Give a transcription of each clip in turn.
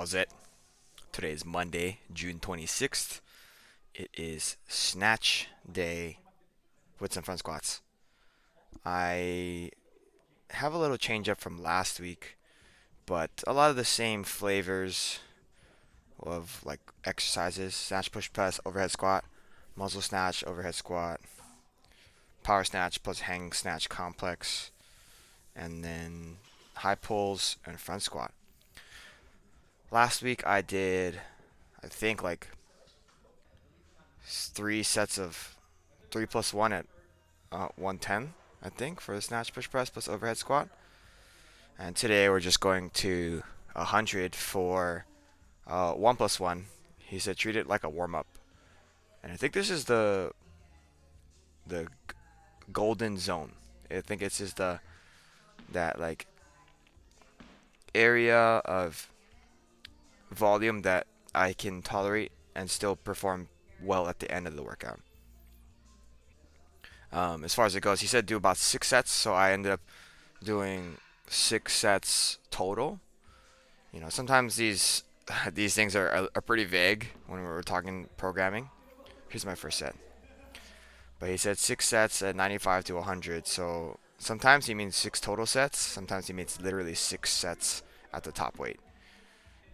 How's it? Today is Monday, June 26th. It is Snatch Day with some front squats. I have a little change up from last week, but a lot of the same flavors of like exercises: snatch, push, press, overhead squat, muscle snatch, overhead squat, power snatch plus hang snatch complex, and then high pulls and front squat. Last week I did, I think, like 3 sets of 3 plus 1 at 110, I think, for the snatch, push, press plus overhead squat. And today we're just going to 100 for 1 plus 1. He said treat it like a warm up, and I think this is the golden zone. I think it's just that like area of volume that I can tolerate and still perform well at the end of the workout. As far as it goes, he said do about 6 sets, so I ended up doing 6 sets total. Sometimes these things are pretty vague when we're talking programming. Here's my first set. But he said 6 sets at 95 to 100. So sometimes he means 6 total sets. Sometimes he means literally 6 sets at the top weight.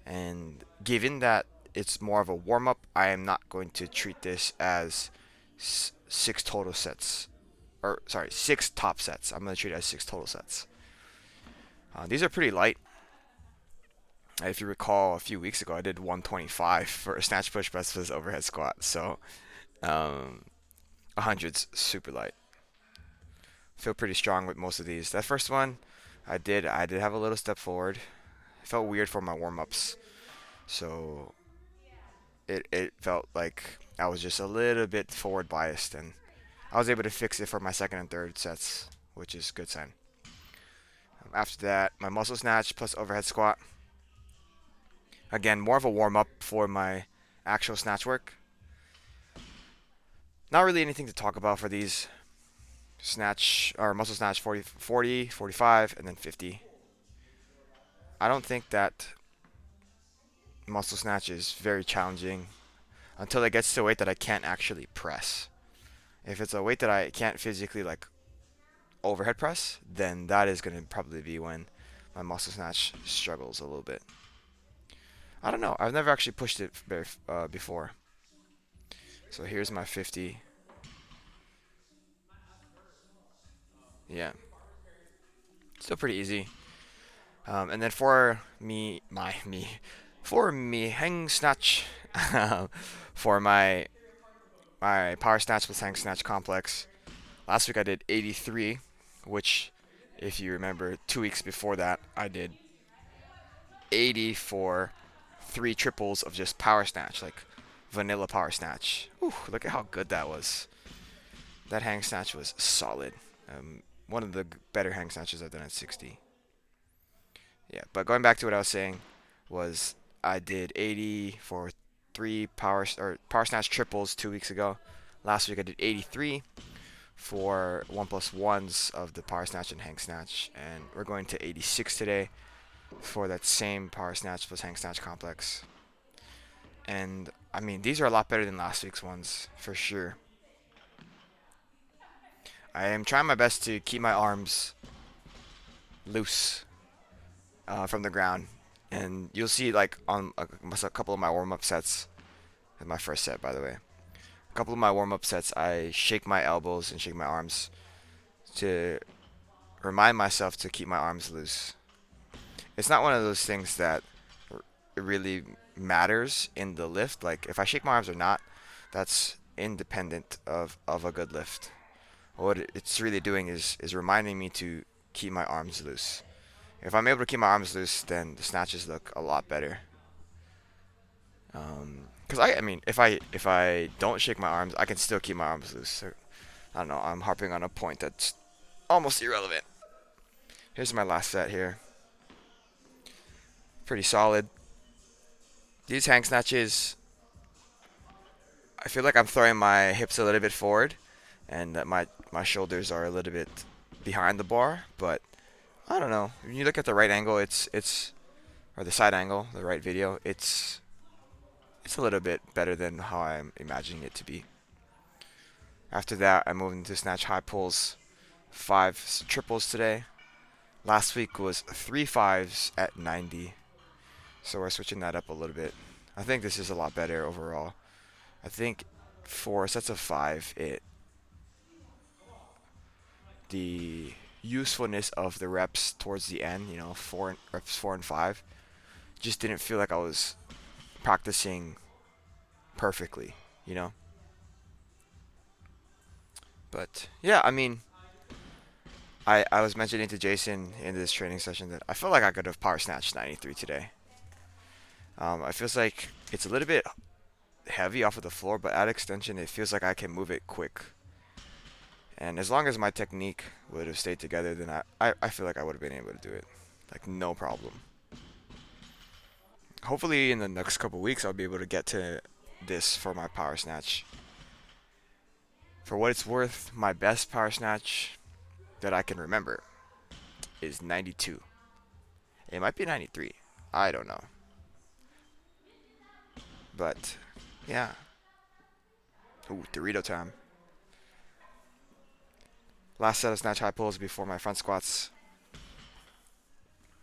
And given that it's more of a warm up, I am not going to treat this as 6 total sets. Or, sorry, 6 top sets. I'm going to treat it as 6 total sets. These are pretty light. If you recall, a few weeks ago, I did 125 for a snatch, push, press, plus overhead squat. So, 100's super light. Feel pretty strong with most of these. That first one, I did have a little step forward. It felt weird for my warm ups. So, it felt like I was just a little bit forward biased, and I was able to fix it for my second and third sets, which is a good sign. After that, my muscle snatch plus overhead squat. Again, more of a warm up for my actual snatch work. Not really anything to talk about for these. Snatch or muscle snatch 40, 45, and then 50. I don't think that muscle snatch is very challenging until it gets to a weight that I can't actually press. If it's a weight that I can't physically like overhead press, then that is going to probably be when my muscle snatch struggles a little bit. I don't know. I've never actually pushed it before. So here's my 50. Yeah, still pretty easy. And then for me hang snatch, for my power snatch plus hang snatch complex. Last week I did 83, which, if you remember, 2 weeks before that I did 80 for 3 triples of just power snatch, like vanilla power snatch. Ooh, look at how good that was. That hang snatch was solid. One of the better hang snatches I've done at 60. Yeah, but going back to what I was saying was I did 80 for 3 power snatch triples 2 weeks ago. Last week I did 83 for 1 plus 1s of the power snatch and hang snatch, and we're going to 86 today for that same power snatch plus hang snatch complex. And I mean, these are a lot better than last week's ones for sure. I am trying my best to keep my arms loose from the ground, and you'll see like on a couple of my warm-up sets, my first set by the way, a couple of my warm-up sets, I shake my elbows and shake my arms to remind myself to keep my arms loose. It's not one of those things that really matters in the lift. Like if I shake my arms or not, that's independent of a good lift. What it's really doing is reminding me to keep my arms loose. If I'm able to keep my arms loose, then the snatches look a lot better. Because I mean, if I don't shake my arms, I can still keep my arms loose. So, I don't know. I'm harping on a point that's almost irrelevant. Here's my last set here. Pretty solid. These hang snatches, I feel like I'm throwing my hips a little bit forward, and that my shoulders are a little bit behind the bar. But I don't know. When you look at the right angle, it's or the side angle, the right video, it's a little bit better than how I'm imagining it to be. After that, I moved into snatch high pulls, five triples today. Last week was three fives at 90, so we're switching that up a little bit. I think this is a lot better overall. I think for sets of five, the usefulness of the reps towards the end, reps 4 and 5, just didn't feel like I was practicing perfectly, you know. But yeah, I mean, I was mentioning to Jason in this training session that I feel like I could have power snatched 93 today. It feels like it's a little bit heavy off of the floor, but at extension, it feels like I can move it quick. And as long as my technique would have stayed together, then I feel like I would have been able to do it. Like, no problem. Hopefully, in the next couple weeks, I'll be able to get to this for my power snatch. For what it's worth, my best power snatch that I can remember is 92. It might be 93. I don't know. But, yeah. Ooh, Dorito time. Last set of snatch high pulls before my front squats.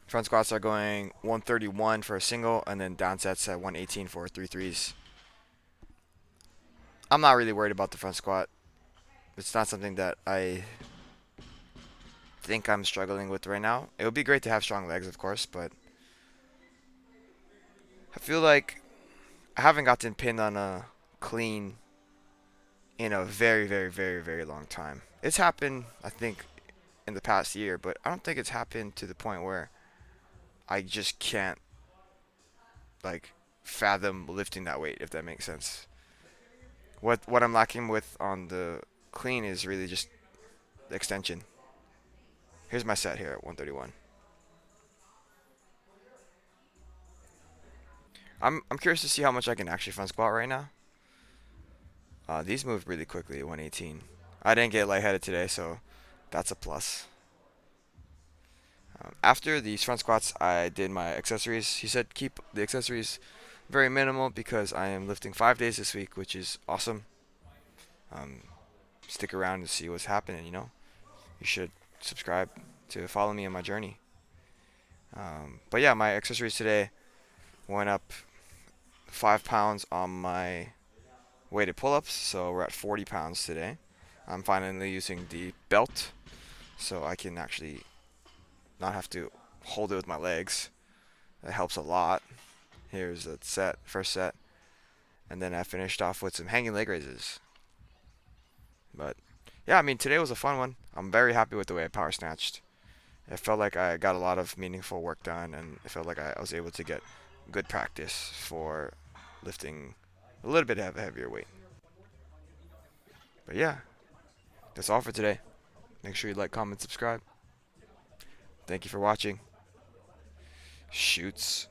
Front squats are going 131 for a single, and then down sets at 118 for three threes. I'm not really worried about the front squat. It's not something that I think I'm struggling with right now. It would be great to have strong legs, of course, but I feel like I haven't gotten pinned on a clean in a very, very, very, very long time. It's happened, I think, in the past year, but I don't think it's happened to the point where I just can't, like, fathom lifting that weight, if that makes sense. What I'm lacking with on the clean is really just the extension. Here's my set here at 131. I'm curious to see how much I can actually front squat right now. These moved really quickly at 118. I didn't get lightheaded today, so that's a plus. After these front squats, I did my accessories. He said keep the accessories very minimal because I am lifting 5 days this week, which is awesome. Um, Stick around to see what's happening, you know. You should subscribe to follow me on my journey. But yeah, my accessories today went up 5 pounds on my weighted pull-ups, so we're at 40 pounds today. I'm finally using the belt, so I can actually not have to hold it with my legs. That helps a lot. Here's the first set, and then I finished off with some hanging leg raises. But yeah, I mean, today was a fun one. I'm very happy with the way I power snatched. It felt like I got a lot of meaningful work done, and it felt like I was able to get good practice for lifting a little bit of a heavier weight. But yeah, that's all for today. Make sure you like, comment, subscribe. Thank you for watching. Shoots.